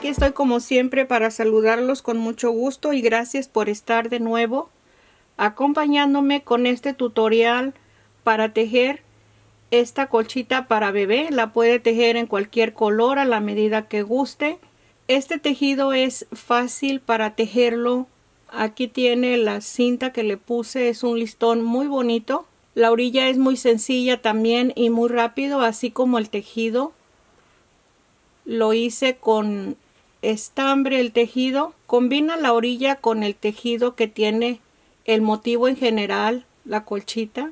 aquí estoy como siempre para saludarlos con mucho gusto y gracias por estar de nuevo acompañándome con este tutorial para tejer esta colchita para bebé. La puede tejer en cualquier color a la medida que guste. Este tejido es fácil para tejerlo. Aquí tiene la cinta que le puse, es un listón muy bonito. La orilla es muy sencilla también y muy rápido, así como el tejido. Lo hice con estambre el tejido. Combina la orilla con el tejido que tiene el motivo en general, la colchita.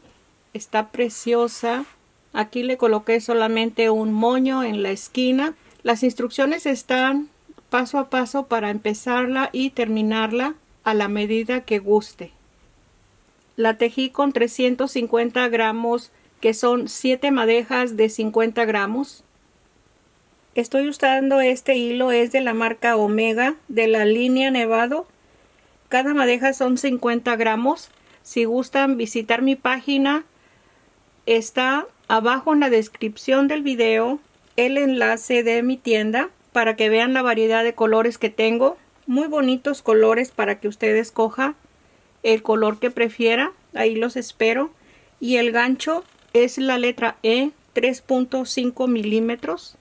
Está preciosa. Aquí le coloqué solamente un moño en la esquina. Las instrucciones están paso a paso para empezarla y terminarla a la medida que guste. La tejí con 350 gramos, que son 7 madejas de 50 gramos. Estoy usando este hilo, es de la marca Omega, de la línea Nevado. Cada madeja son 50 gramos. Si gustan visitar mi página, está abajo en la descripción del video el enlace de mi tienda para que vean la variedad de colores que tengo. Muy bonitos colores para que usted escoja el color que prefiera. Ahí los espero. Y el gancho es la letra E, 3.5 milímetros.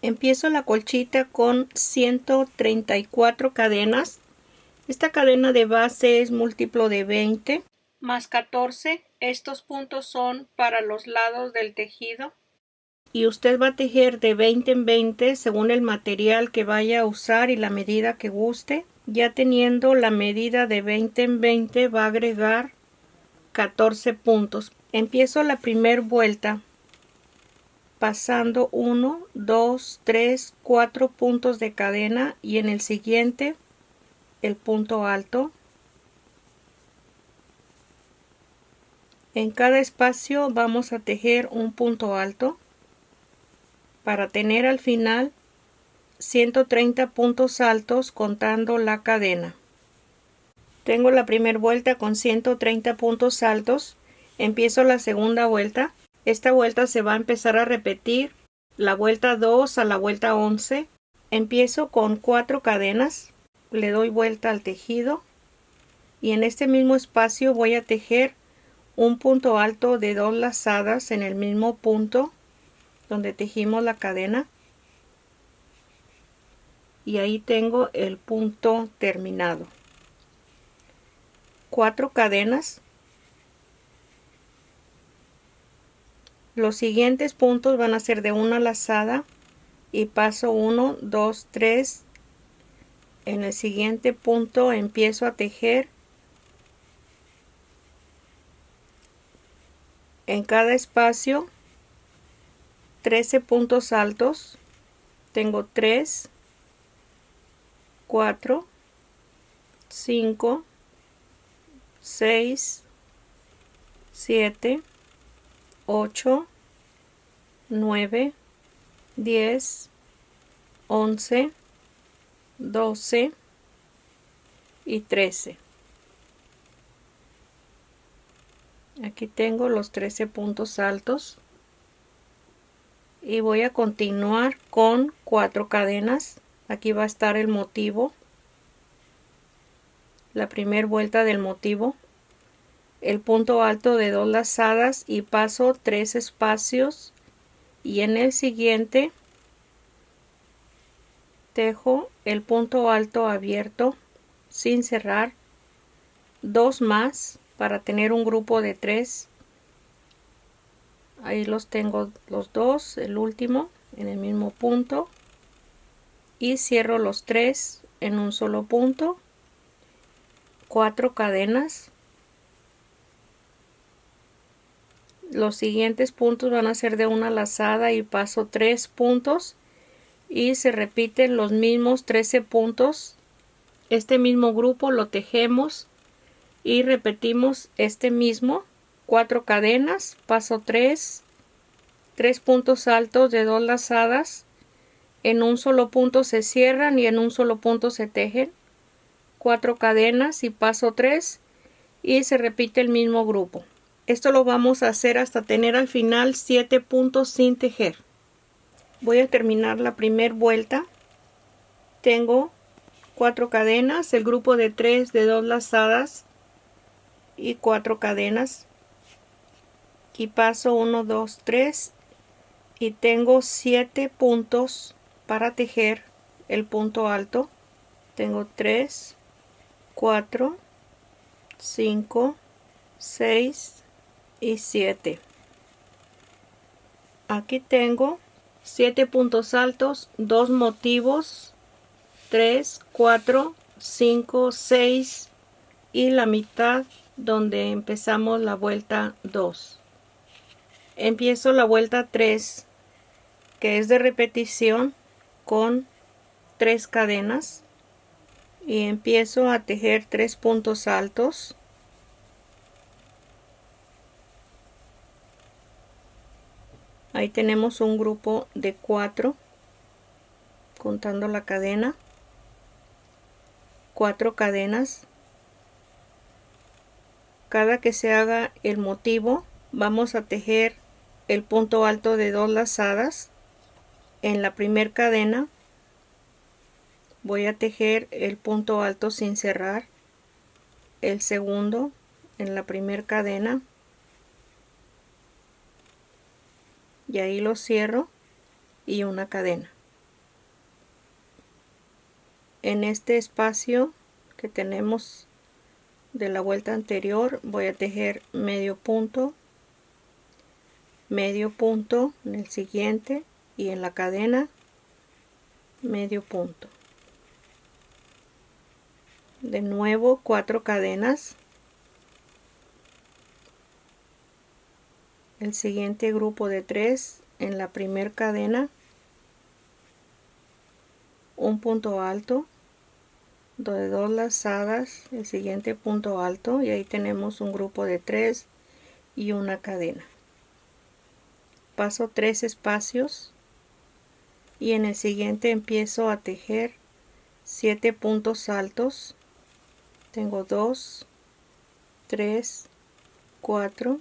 Empiezo la colchita con 134 cadenas. Esta cadena de base es múltiplo de 20 más 14. Estos puntos son para los lados del tejido. Y usted va a tejer de 20 en 20 según el material que vaya a usar y la medida que guste. Ya teniendo la medida de 20 en 20 va a agregar 14 puntos. Empiezo la primera vuelta pasando 1, 2, 3, 4 puntos de cadena y en el siguiente el punto alto. En cada espacio vamos a tejer un punto alto para tener al final 130 puntos altos contando la cadena. Tengo la primera vuelta con 130 puntos altos. Empiezo la segunda vuelta. Esta vuelta se va a empezar a repetir la vuelta 2 a la vuelta 11. Empiezo con 4 cadenas. Le doy vuelta al tejido y en este mismo espacio voy a tejer un punto alto de 2 lazadas en el mismo punto donde tejimos la cadena. Y ahí tengo el punto terminado. 4 cadenas. Los siguientes puntos van a ser de una lazada y paso 1, 2, 3. En el siguiente punto empiezo a tejer en cada espacio 13 puntos altos. Tengo 3, 4, 5, 6, 7, 8, 9, 10, 11, 12 y 13. Aquí tengo los 13 puntos altos y voy a continuar con 4 cadenas. Aquí va a estar el motivo, la primera vuelta del motivo, el punto alto de 2 lazadas y paso 3 espacios y en el siguiente tejo el punto alto abierto sin cerrar, 2 más para tener un grupo de 3. Ahí los tengo los 2, el último en el mismo punto y cierro los 3 en un solo punto. 4 cadenas. Los siguientes puntos van a ser de una lazada y paso 3 puntos y se repiten los mismos 13 puntos. Este mismo grupo lo tejemos y repetimos este mismo. 4 cadenas, paso 3, 3 puntos altos de 2 lazadas, en un solo punto se cierran y en un solo punto se tejen. 4 cadenas y paso 3 y se repite el mismo grupo. Esto lo vamos a hacer hasta tener al final 7 puntos sin tejer. Voy a terminar la primera vuelta tengo 4 cadenas, el grupo de 3 de 2 lazadas y 4 cadenas, y paso 1, 2, 3 y tengo 7 puntos para tejer el punto alto. Tengo 3, 4, 5, 6 y 7. Aquí tengo 7 puntos altos, 2 motivos, 3, 4, 5, 6 y la mitad donde empezamos la vuelta 2. Empiezo la vuelta 3, que es de repetición, con 3 cadenas, y empiezo a tejer 3 puntos altos. Ahí tenemos un grupo de 4, contando la cadena, 4 cadenas. Cada que se haga el motivo, vamos a tejer el punto alto de 2 lazadas. En la primera cadena voy a tejer el punto alto sin cerrar, el segundo en la primera cadena, y ahí lo cierro, y una cadena. En este espacio que tenemos de la vuelta anterior voy a tejer medio punto en el siguiente, y en la cadena medio punto. De nuevo 4 cadenas, el siguiente grupo de 3 en la primera cadena, un punto alto de 2 lazadas, el siguiente punto alto, y ahí tenemos un grupo de 3 y una cadena. Paso 3 espacios y en el siguiente empiezo a tejer 7 puntos altos. Tengo 2, 3, 4,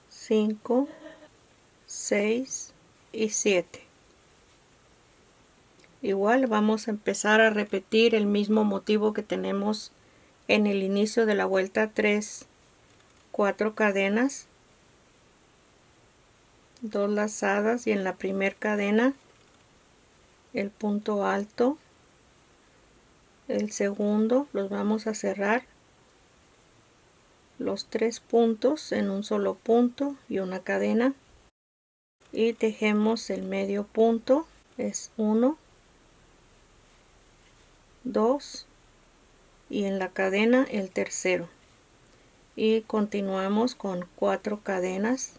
5, 6 y 7. Igual vamos a empezar a repetir el mismo motivo que tenemos en el inicio de la vuelta 3, 4 cadenas, 2 lazadas, y en la primera cadena el punto alto, el segundo los vamos a cerrar, los 3 puntos en un solo punto y una cadena, y tejemos el medio punto, es 1, 2 y en la cadena el tercero, y continuamos con 4 cadenas,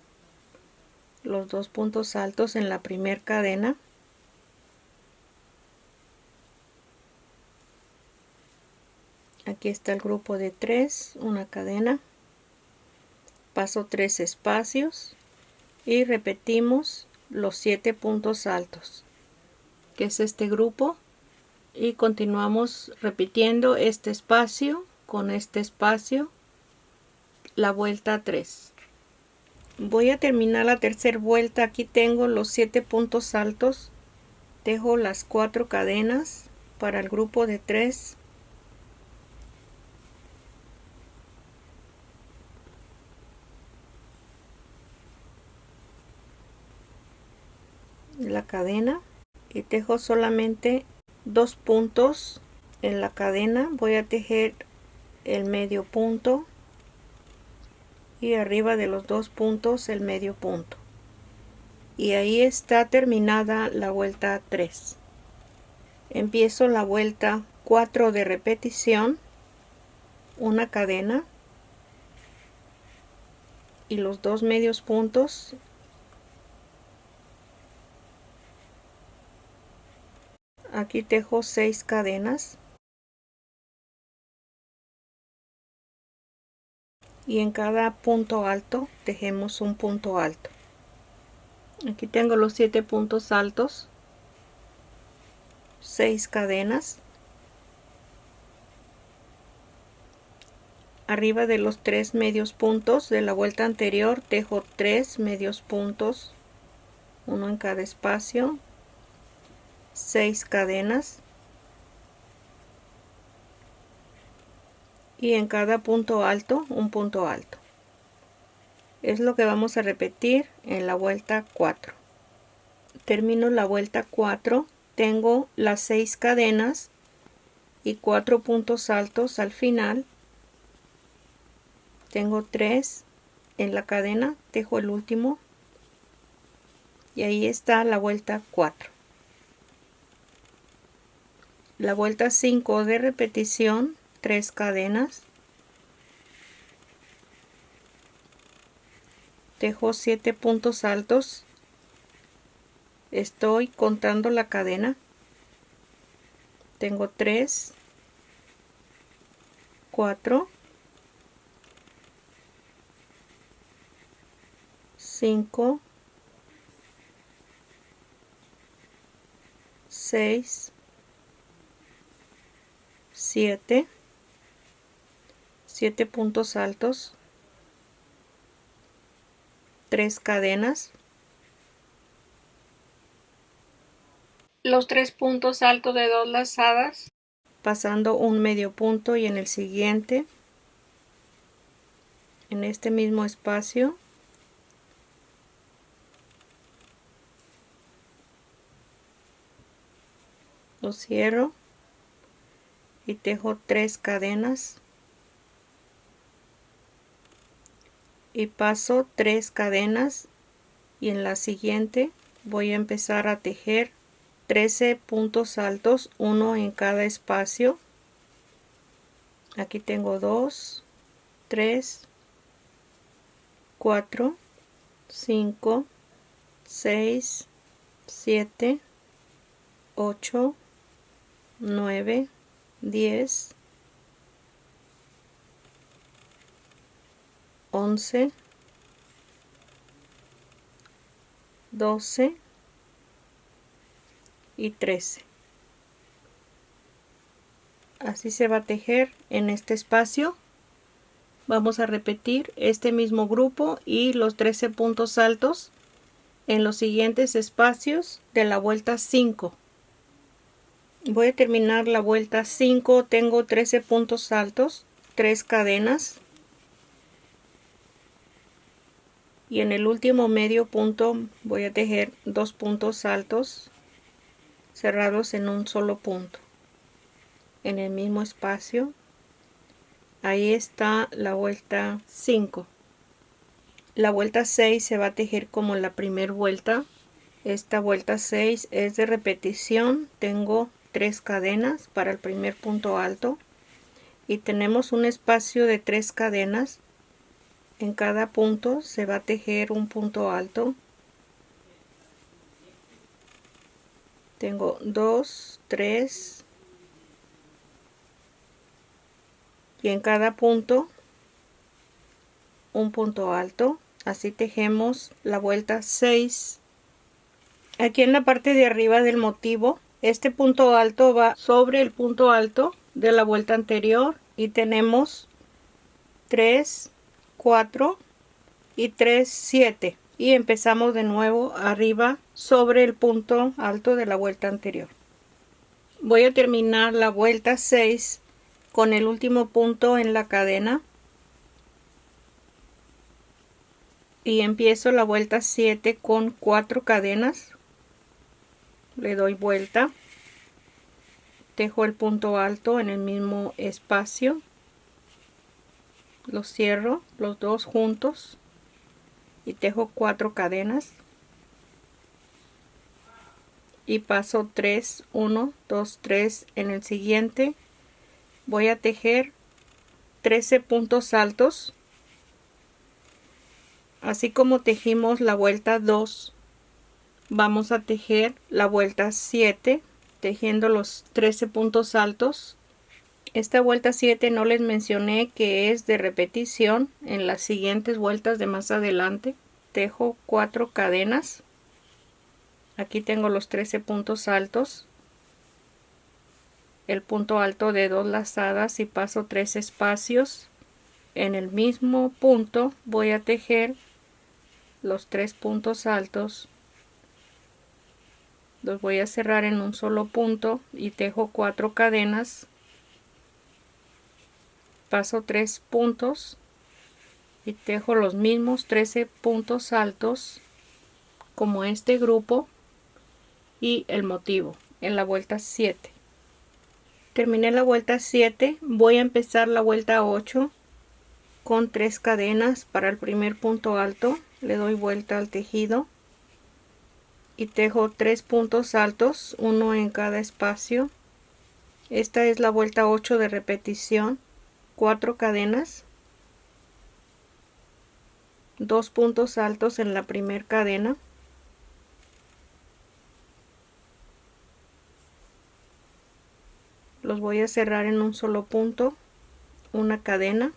los 2 puntos altos en la primera cadena, aquí está el grupo de 3, una cadena, paso 3 espacios y repetimos los 7 puntos altos, que es este grupo, y continuamos repitiendo este espacio con este espacio, la vuelta 3. Voy a terminar la tercera vuelta. Aquí tengo los 7 puntos altos, tejo las 4 cadenas para el grupo de 3, la cadena, y tejo solamente 2 puntos en la cadena. Voy a tejer el medio punto y arriba de los 2 puntos el medio punto, y ahí está terminada la vuelta 3. Empiezo la vuelta 4 de repetición, una cadena y los 2 medios puntos, aquí tejo 6 cadenas, y en cada punto alto tejemos un punto alto. Aquí tengo los 7 puntos altos, 6 cadenas, arriba de los 3 medios puntos de la vuelta anterior tejo 3 medios puntos, uno en cada espacio, 6 cadenas, y en cada punto alto un punto alto. Es lo que vamos a repetir en la vuelta 4. Termino la vuelta 4, tengo las 6 cadenas y 4 puntos altos al final. Tengo 3 en la cadena, tejo el último y ahí está la vuelta 4. La vuelta 5 de repetición, 3 cadenas, tejo 7 puntos altos, estoy contando la cadena, tengo 3, 4, 5, 6, 7 puntos altos, 3 cadenas, los 3 puntos altos de 2 lazadas, pasando un medio punto y en el siguiente, en este mismo espacio, lo cierro y tejo 3 cadenas y paso 3 cadenas y en la siguiente voy a empezar a tejer 13 puntos altos, uno en cada espacio. Aquí tengo 2, 3, 4, 5, 6, 7, 8, 9, 10, 11, 12 y 13. Así se va a tejer en este espacio. Vamos a repetir este mismo grupo y los 13 puntos altos en los siguientes espacios de la vuelta 5. Voy a terminar la vuelta 5, tengo 13 puntos altos, 3 cadenas y en el último medio punto voy a tejer 2 puntos altos cerrados en un solo punto en el mismo espacio. Ahí está la vuelta 5. La vuelta 6 se va a tejer como la primera vuelta. Esta vuelta 6 es de repetición, tengo 3 cadenas para el primer punto alto y tenemos un espacio de 3 cadenas. En cada punto se va a tejer un punto alto. Tengo 2, 3 y en cada punto un punto alto. Así tejemos la vuelta 6. Aquí en la parte de arriba del motivo, este punto alto va sobre el punto alto de la vuelta anterior y tenemos 3, 4 y 3, 7 y empezamos de nuevo arriba sobre el punto alto de la vuelta anterior. Voy a terminar la vuelta 6 con el último punto en la cadena y empiezo la vuelta 7 con 4 cadenas. Le doy vuelta, tejo el punto alto en el mismo espacio, los cierro los dos juntos y tejo 4 cadenas y paso 3, 1, 2, 3 en el siguiente. Voy a tejer 13 puntos altos, así como tejimos la vuelta 2. Vamos a tejer la vuelta 7 tejiendo los 13 puntos altos. Esta vuelta 7 no les mencioné que es de repetición. En las siguientes vueltas de más adelante tejo 4 cadenas. Aquí tengo los 13 puntos altos, el punto alto de 2 lazadas y paso 3 espacios. En el mismo punto voy a tejer los 3 puntos altos, los voy a cerrar en un solo punto y tejo 4 cadenas paso 3 puntos y tejo los mismos 13 puntos altos como este grupo y el motivo en la vuelta 7. Terminé la vuelta 7, voy a empezar la vuelta 8 con 3 cadenas para el primer punto alto. Le doy vuelta al tejido y tejo 3 puntos altos, uno en cada espacio. Esta es la vuelta 8 de repetición. 4 cadenas, 2 puntos altos en la primera cadena, los voy a cerrar en un solo punto, una cadena,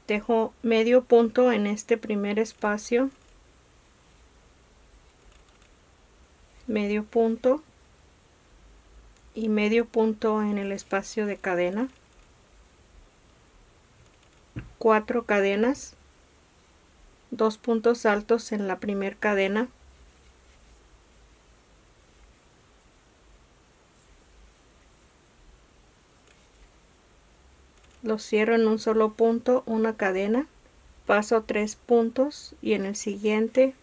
tejo medio punto en este primer espacio, medio punto y medio punto en el espacio de cadena, 4 cadenas, 2 puntos altos en la primera cadena, los cierro en un solo punto, una cadena, paso 3 puntos y en el siguiente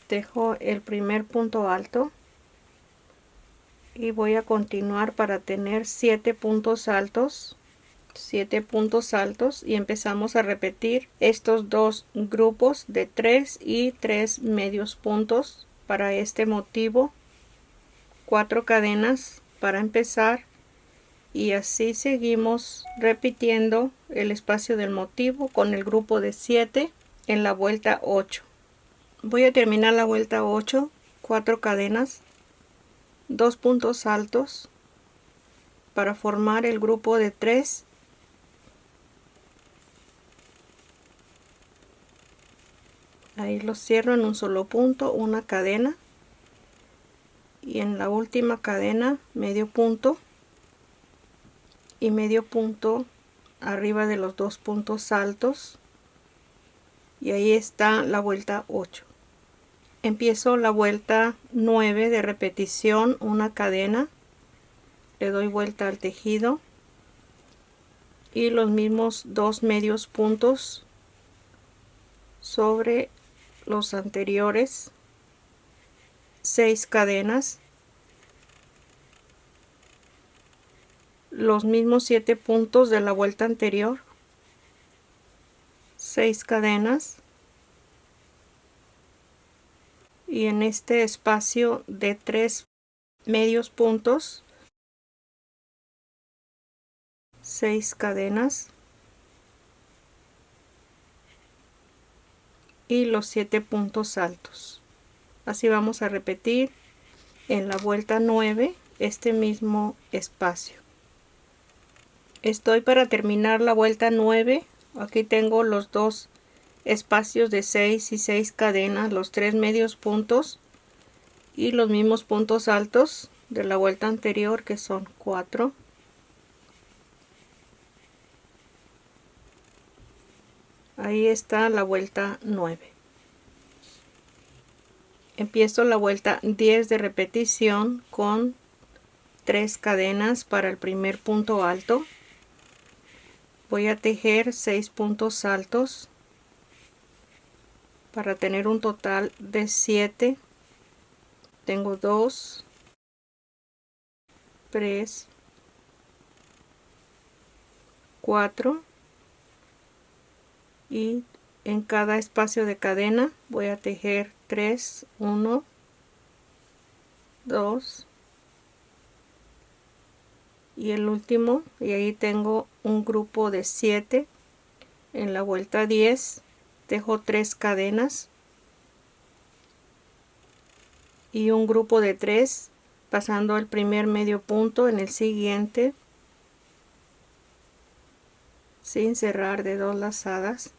tejo el primer punto alto y voy a continuar para tener 7 puntos altos, 7 puntos altos, y empezamos a repetir estos dos grupos de 3 y 3 medios puntos para este motivo, 4 cadenas para empezar, y así seguimos repitiendo el espacio del motivo con el grupo de 7 en la vuelta 8. Voy a terminar la vuelta 8, 4 cadenas, 2 puntos altos para formar el grupo de 3, ahí los cierro en un solo punto, una cadena, y en la última cadena medio punto y medio punto arriba de los 2 puntos altos, y ahí está la vuelta 8. Empiezo la vuelta 9 de repetición, una cadena, le doy vuelta al tejido y los mismos 2 medios puntos sobre los anteriores, 6 cadenas, los mismos 7 puntos de la vuelta anterior, 6 cadenas, y en este espacio de 3 medios puntos, 6 cadenas y los 7 puntos altos. Así vamos a repetir en la vuelta 9 este mismo espacio. Estoy para terminar la vuelta 9. Aquí tengo los dos espacios de 6 y 6 cadenas, los 3 medios puntos y los mismos puntos altos de la vuelta anterior, que son 4. Ahí está la vuelta 9. Empiezo la vuelta 10 de repetición con 3 cadenas para el primer punto alto. Voy a tejer 6 puntos altos para tener un total de 7. Tengo 2, 3, 4, y en cada espacio de cadena voy a tejer 3, 1, 2 y el último, y ahí tengo un grupo de 7. En la vuelta 10 tejo 3 cadenas y un grupo de 3 pasando el primer medio punto en el siguiente sin cerrar de 2 lazadas.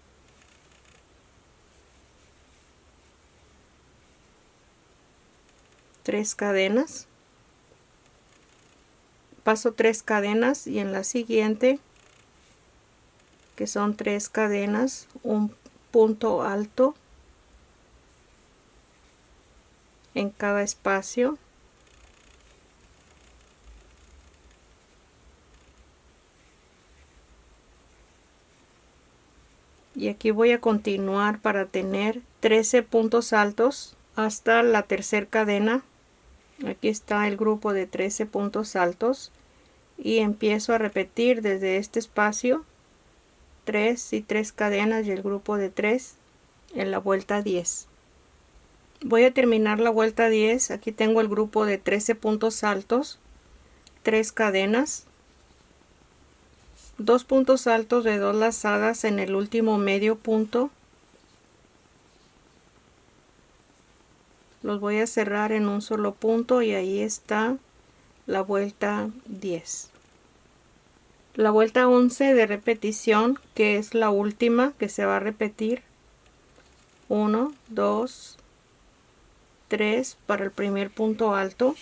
Tres cadenas, paso 3 cadenas y en la siguiente, que son 3 cadenas, un punto alto en cada espacio, y aquí voy a continuar para tener 13 puntos altos hasta la tercera cadena. Aquí está el grupo de 13 puntos altos y empiezo a repetir desde este espacio 3 y 3 cadenas y el grupo de 3 en la vuelta 10. Voy a terminar la vuelta 10. Aquí tengo el grupo de 13 puntos altos, 3 cadenas, 2 puntos altos de 2 lazadas en el último medio punto. Los voy a cerrar en un solo punto y ahí está la vuelta 10. La vuelta 11 de repetición, que es la última que se va a repetir. 1, 2, 3 para el primer punto alto.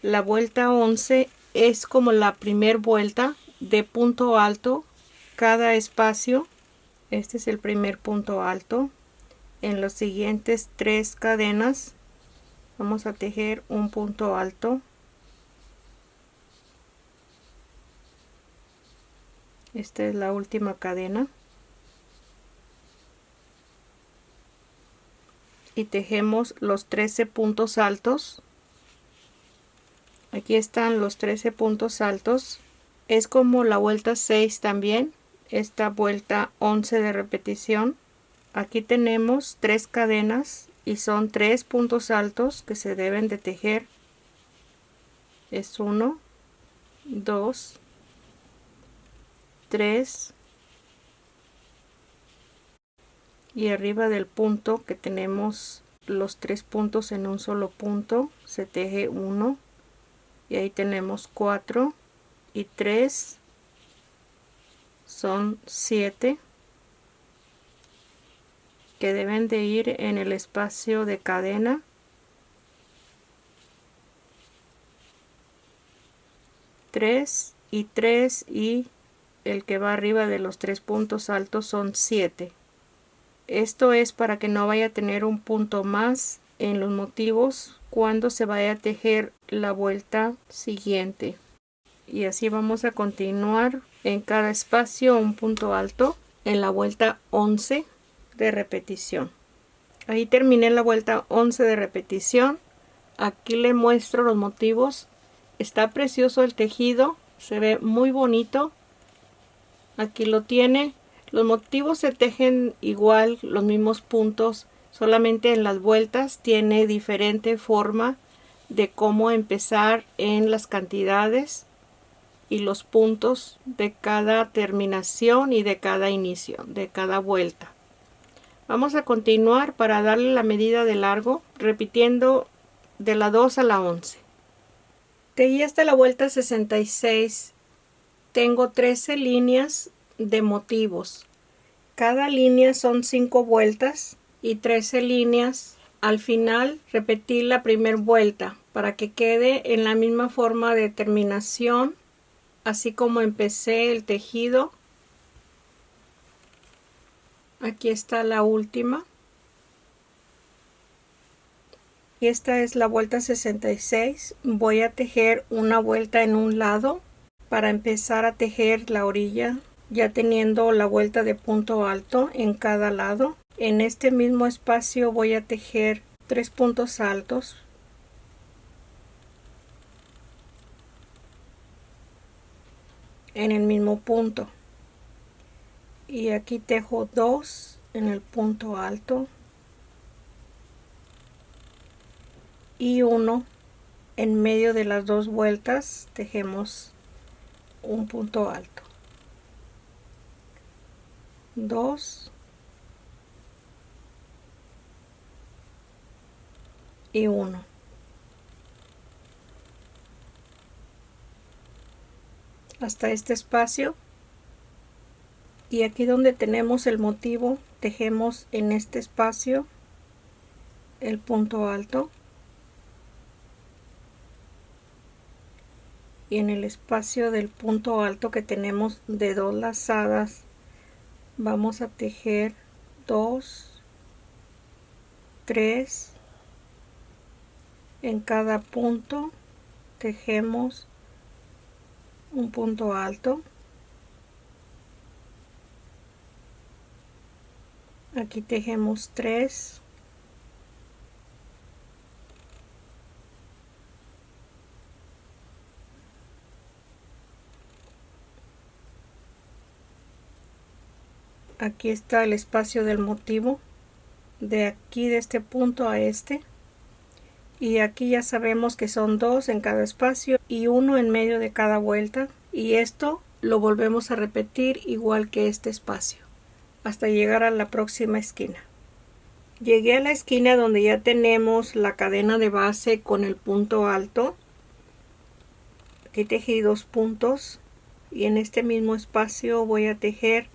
La vuelta 11 es como la primer vuelta de punto alto cada espacio. Este es el primer punto alto. En las siguientes 3 cadenas vamos a tejer un punto alto. Esta es la última cadena. Y tejemos los 13 puntos altos. Aquí están los 13 puntos altos. Es como la vuelta 6 también. Esta vuelta 11 de repetición. Aquí tenemos 3 cadenas y son 3 puntos altos que se deben de tejer. Es 1, 2, 3 y arriba del punto que tenemos los 3 puntos en un solo punto se teje 1 y ahí tenemos 4 y 3 son 7 que deben de ir en el espacio de cadena. Tres y el que va arriba de los 3 puntos altos son 7. Esto es para que no vaya a tener un punto más en los motivos cuando se vaya a tejer la vuelta siguiente. Y así vamos a continuar en cada espacio un punto alto en la vuelta 11 de repetición. Ahí terminé la vuelta 11 de repetición. Aquí le muestro los motivos. Está precioso el tejido, se ve muy bonito. Aquí lo tiene. Los motivos se tejen igual, los mismos puntos, solamente en las vueltas tiene diferente forma de cómo empezar en las cantidades y los puntos de cada terminación y de cada inicio, de cada vuelta. Vamos a continuar para darle la medida de largo, repitiendo de la 2 a la 11. Tejí hasta la vuelta 66. Tengo 13 líneas de motivos. Cada línea son 5 vueltas y 13 líneas. Al final repetí la primera vuelta para que quede en la misma forma de terminación, así como empecé el tejido. Aquí está la última. Y esta es la vuelta 66. Voy a tejer una vuelta en un lado para empezar a tejer la orilla, ya teniendo la vuelta de punto alto en cada lado. En este mismo espacio voy a tejer 3 puntos altos. En el mismo punto. Y aquí tejo 2 en el punto alto. Y 1 en medio de las 2 vueltas tejemos un punto alto. 2 y 1. Hasta este espacio. Y aquí donde tenemos el motivo, tejemos en este espacio el punto alto. Y en el espacio del punto alto que tenemos de 2 lazadas, vamos a tejer 2, 3. En cada punto tejemos un punto alto. Aquí tejemos 3. Aquí está el espacio del motivo, de aquí de este punto a este, y aquí ya sabemos que son 2 en cada espacio y 1 en medio de cada vuelta, y esto lo volvemos a repetir igual que este espacio hasta llegar a la próxima esquina. Llegué a la esquina donde ya tenemos la cadena de base con el punto alto. Aquí tejí 2 puntos y en este mismo espacio voy a tejer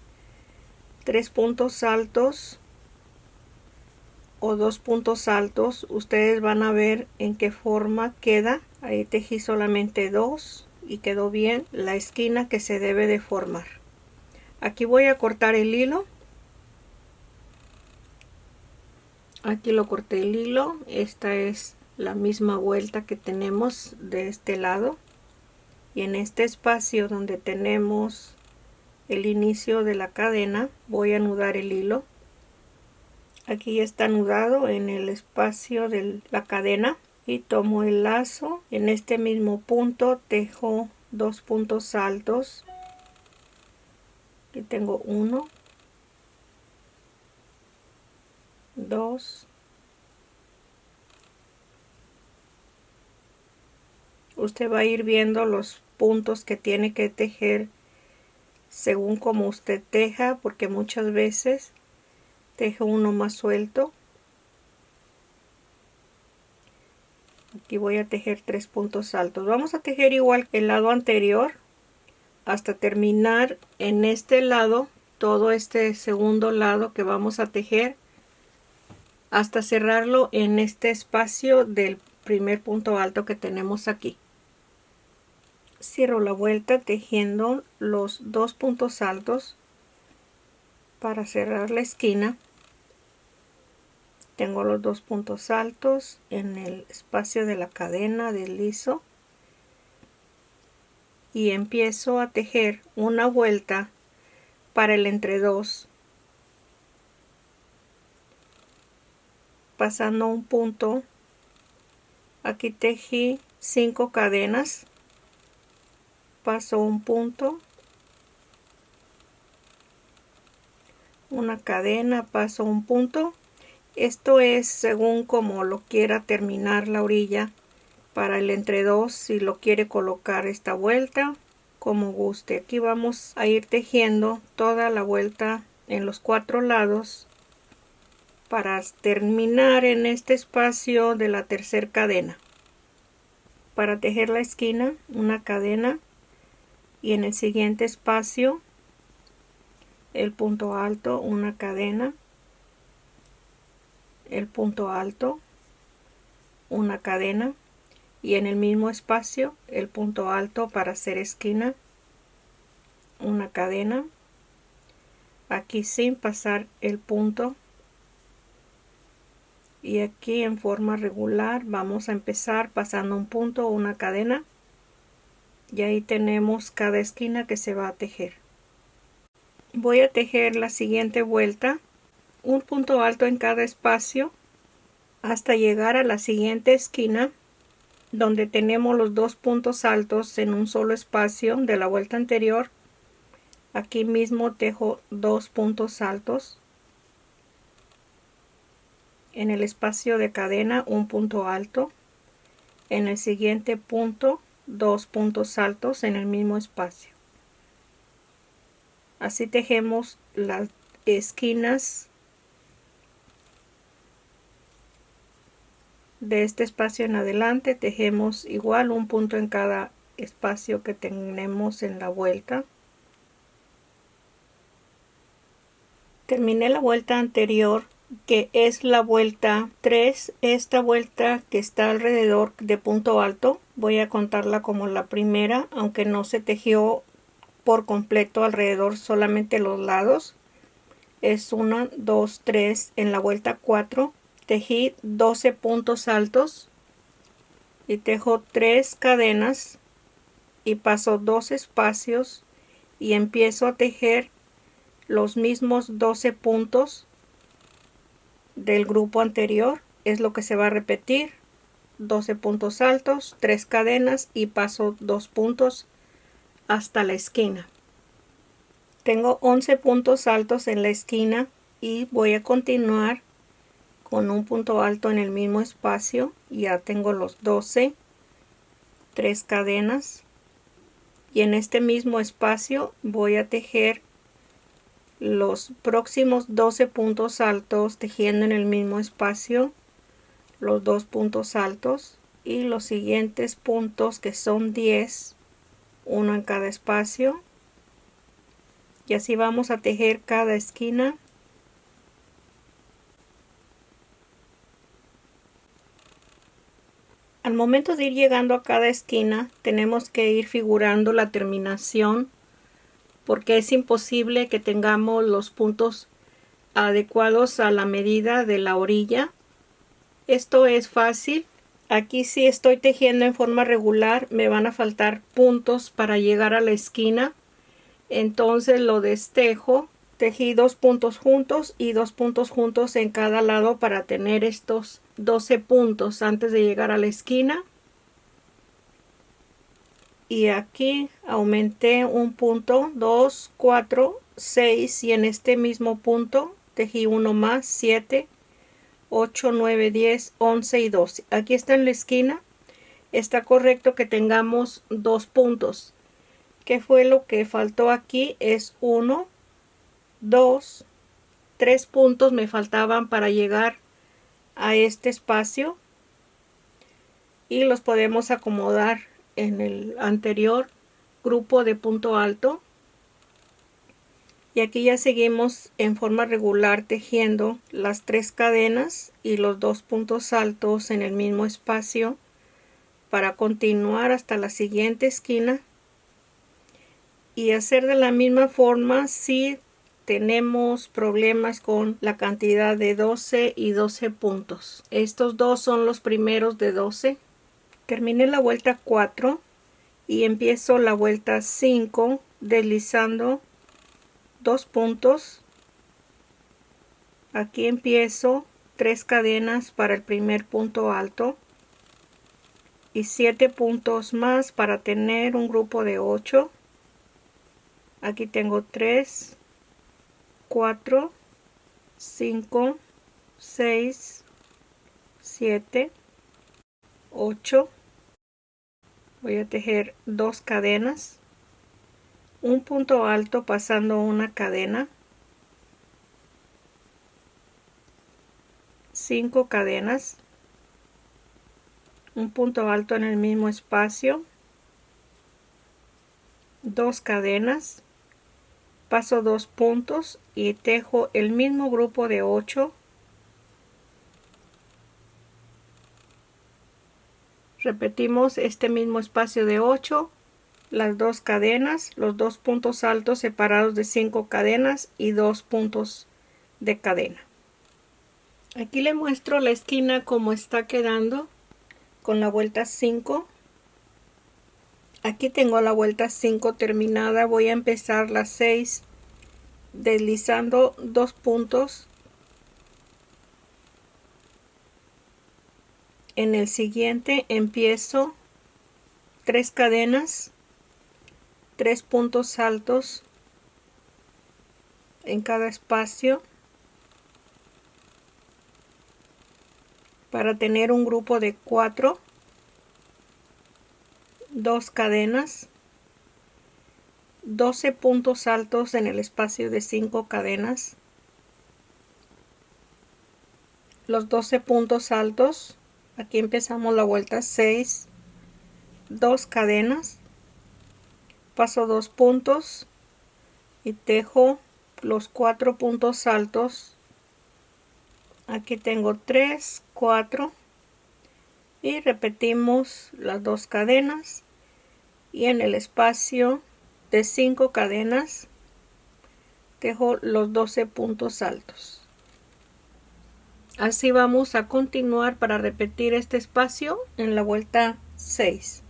3 puntos altos o 2 puntos altos. Ustedes van a ver en qué forma queda. Ahí tejí solamente 2 y quedó bien la esquina que se debe de formar. Aquí voy a cortar el hilo. Aquí lo corté el hilo. Esta es la misma vuelta que tenemos de este lado, y en este espacio donde tenemos el inicio de la cadena voy a anudar el hilo. Aquí ya está anudado en el espacio de la cadena, y tomo el lazo. En este mismo punto tejo 2 puntos altos. Aquí tengo 1, 2. Usted va a ir viendo los puntos que tiene que tejer según como usted teja, porque muchas veces tejo uno más suelto. Aquí voy a tejer 3 puntos altos. Vamos a tejer igual que el lado anterior hasta terminar en este lado, todo este segundo lado que vamos a tejer, hasta cerrarlo en este espacio del primer punto alto que tenemos aquí. Cierro la vuelta tejiendo los 2 puntos altos para cerrar la esquina. Tengo los 2 puntos altos en el espacio de la cadena del liso y empiezo a tejer una vuelta para el entre 2, pasando un punto. Aquí tejí 5 cadenas, paso un punto, una cadena, paso un punto. Esto es según como lo quiera terminar la orilla para el entre 2, si lo quiere colocar esta vuelta, como guste. Aquí vamos a ir tejiendo toda la vuelta en los 4 lados para terminar en este espacio de la tercera cadena. Para tejer la esquina, una cadena, y en el siguiente espacio el punto alto, una cadena, el punto alto, una cadena, y en el mismo espacio el punto alto para hacer esquina, una cadena. Aquí sin pasar el punto, y aquí en forma regular vamos a empezar pasando un punto, una cadena, y ahí tenemos cada esquina que se va a tejer. Voy a tejer la siguiente vuelta, un punto alto en cada espacio hasta llegar a la siguiente esquina donde tenemos los 2 puntos altos en un solo espacio de la vuelta anterior. Aquí mismo tejo 2 puntos altos. En el espacio de cadena un punto alto. En el siguiente punto 2 puntos altos en el mismo espacio. Así tejemos las esquinas de este espacio en adelante. Tejemos igual un punto en cada espacio que tenemos en la vuelta. Terminé la vuelta anterior, que es la vuelta 3. Esta vuelta que está alrededor de punto alto voy a contarla como la primera, aunque no se tejió por completo alrededor, solamente los lados. Es 1, 2, 3. En la vuelta 4 tejí 12 puntos altos y tejo 3 cadenas y paso 2 espacios y empiezo a tejer los mismos 12 puntos del grupo anterior. Es lo que se va a repetir. 12 puntos altos, 3 cadenas y paso 2 puntos hasta la esquina. Tengo 11 puntos altos en la esquina y voy a continuar con un punto alto en el mismo espacio. Ya tengo los 12, 3 cadenas, y en este mismo espacio voy a tejer los próximos 12 puntos altos tejiendo en el mismo espacio los 2 puntos altos y los siguientes puntos, que son 10, uno en cada espacio, y así vamos a tejer cada esquina. Al momento de ir llegando a cada esquina tenemos que ir figurando la terminación, porque es imposible que tengamos los puntos adecuados a la medida de la orilla. Esto es fácil. Aquí, si estoy tejiendo en forma regular, me van a faltar puntos para llegar a la esquina. Entonces lo destejo. Tejí 2 puntos juntos y 2 puntos juntos en cada lado para tener estos 12 puntos antes de llegar a la esquina. Y aquí aumenté un punto, 2, 4, 6, y en este mismo punto tejí uno más, 7, 8, 9, 10, 11 y 12. Aquí está en la esquina. Está correcto que tengamos 2 puntos. ¿Qué fue lo que faltó aquí? Es 1, 2, 3 puntos me faltaban para llegar a este espacio, y los podemos acomodar en el anterior grupo de punto alto. Y aquí ya seguimos en forma regular tejiendo las 3 cadenas y los 2 puntos altos en el mismo espacio para continuar hasta la siguiente esquina y hacer de la misma forma si tenemos problemas con la cantidad de 12 y 12 puntos. Estos dos son los primeros de 12. Terminé la vuelta 4 y empiezo la vuelta 5 deslizando 2 puntos. Aquí empiezo 3 cadenas para el primer punto alto y 7 puntos más para tener un grupo de 8. Aquí tengo 3, 4, 5, 6, 7, 8. Voy a tejer 2 cadenas, un punto alto pasando una cadena, 5 cadenas, un punto alto en el mismo espacio, 2 cadenas, paso 2 puntos y tejo el mismo grupo de 8. Repetimos este mismo espacio de 8, las 2 cadenas, los 2 puntos altos separados de 5 cadenas y 2 puntos de cadena. Aquí le muestro la esquina como está quedando con la vuelta 5. Aquí tengo la vuelta 5 terminada. Voy a empezar la 6 deslizando 2 puntos. En el siguiente empiezo 3 cadenas, 3 puntos altos en cada espacio para tener un grupo de 4, 2 cadenas, 12 puntos altos en el espacio de 5 cadenas, los 12 puntos altos. Aquí empezamos la vuelta 6, 2 cadenas, paso 2 puntos y tejo los 4 puntos altos. Aquí tengo 3, 4 y repetimos las 2 cadenas y en el espacio de 5 cadenas tejo los 12 puntos altos. Así vamos a continuar para repetir este espacio en la vuelta 6.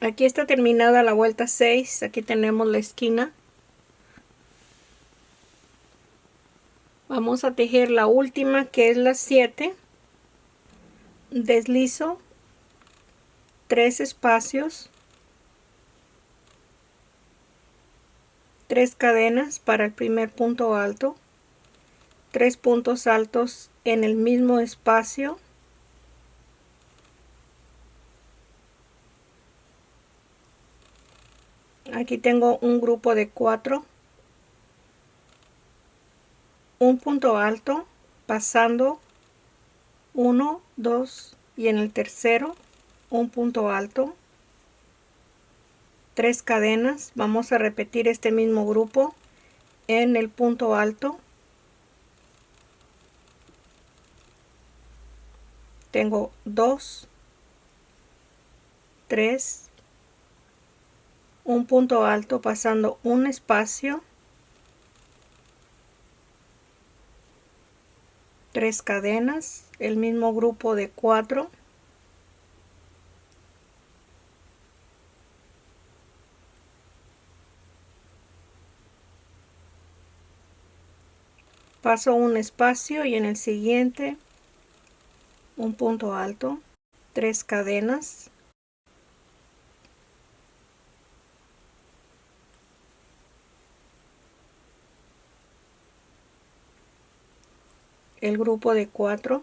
Aquí está terminada la vuelta 6. Aquí tenemos la esquina. Vamos a tejer la última, que es la 7. Deslizo 3 espacios, 3 cadenas para el primer punto alto, 3 puntos altos en el mismo espacio, aquí tengo un grupo de 4, un punto alto pasando 1, 2 y en el tercero un punto alto, 3 cadenas. Vamos a repetir este mismo grupo en el punto alto. Tengo 2, 3, un punto alto pasando un espacio, 3 cadenas, el mismo grupo de 4, paso un espacio y en el siguiente un punto alto, 3 cadenas, el grupo de 4,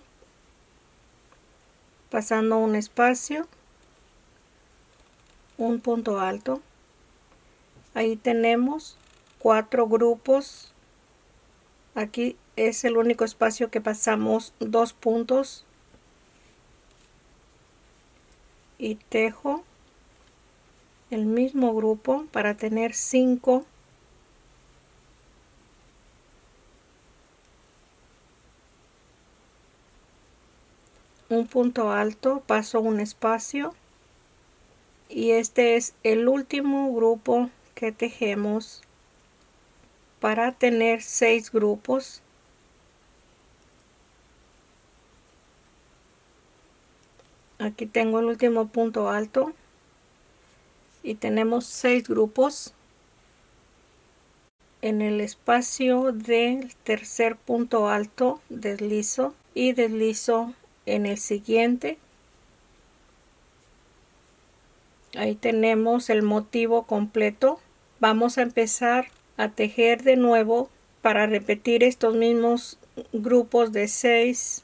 pasando un espacio, un punto alto. Ahí tenemos 4 grupos. Aquí es el único espacio que pasamos 2 puntos y tejo el mismo grupo para tener 5. Un punto alto, paso un espacio y este es el último grupo que tejemos para tener 6 grupos. Aquí tengo el último punto alto y tenemos 6 grupos. En el espacio del tercer punto alto deslizo y deslizo en el siguiente. Ahí tenemos el motivo completo. Vamos a empezar a tejer de nuevo para repetir estos mismos grupos de 6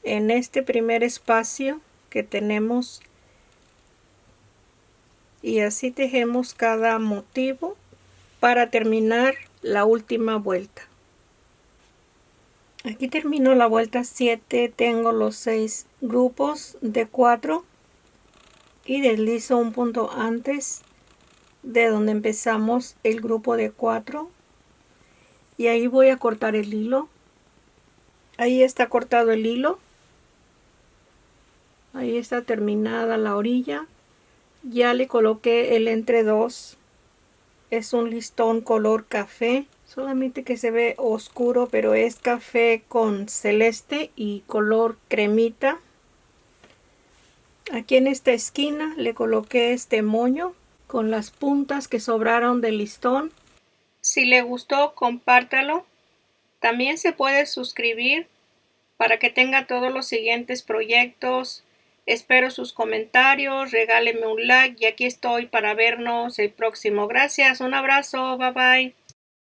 en este primer espacio que tenemos y así tejemos cada motivo para terminar la última vuelta. Aquí termino la vuelta 7, tengo los 6 grupos de 4 y deslizo un punto antes de donde empezamos el grupo de 4 y ahí voy a cortar el hilo. Ahí está cortado el hilo, ahí está terminada la orilla. Ya le coloqué el entre 2, es un listón color café, solamente que se ve oscuro, pero es café con celeste y color cremita. Aquí en esta esquina le coloqué este moño con las puntas que sobraron del listón. Si le gustó, compártalo. También se puede suscribir para que tenga todos los siguientes proyectos. Espero sus comentarios, regáleme un like y aquí estoy para vernos el próximo. Gracias, un abrazo, bye bye.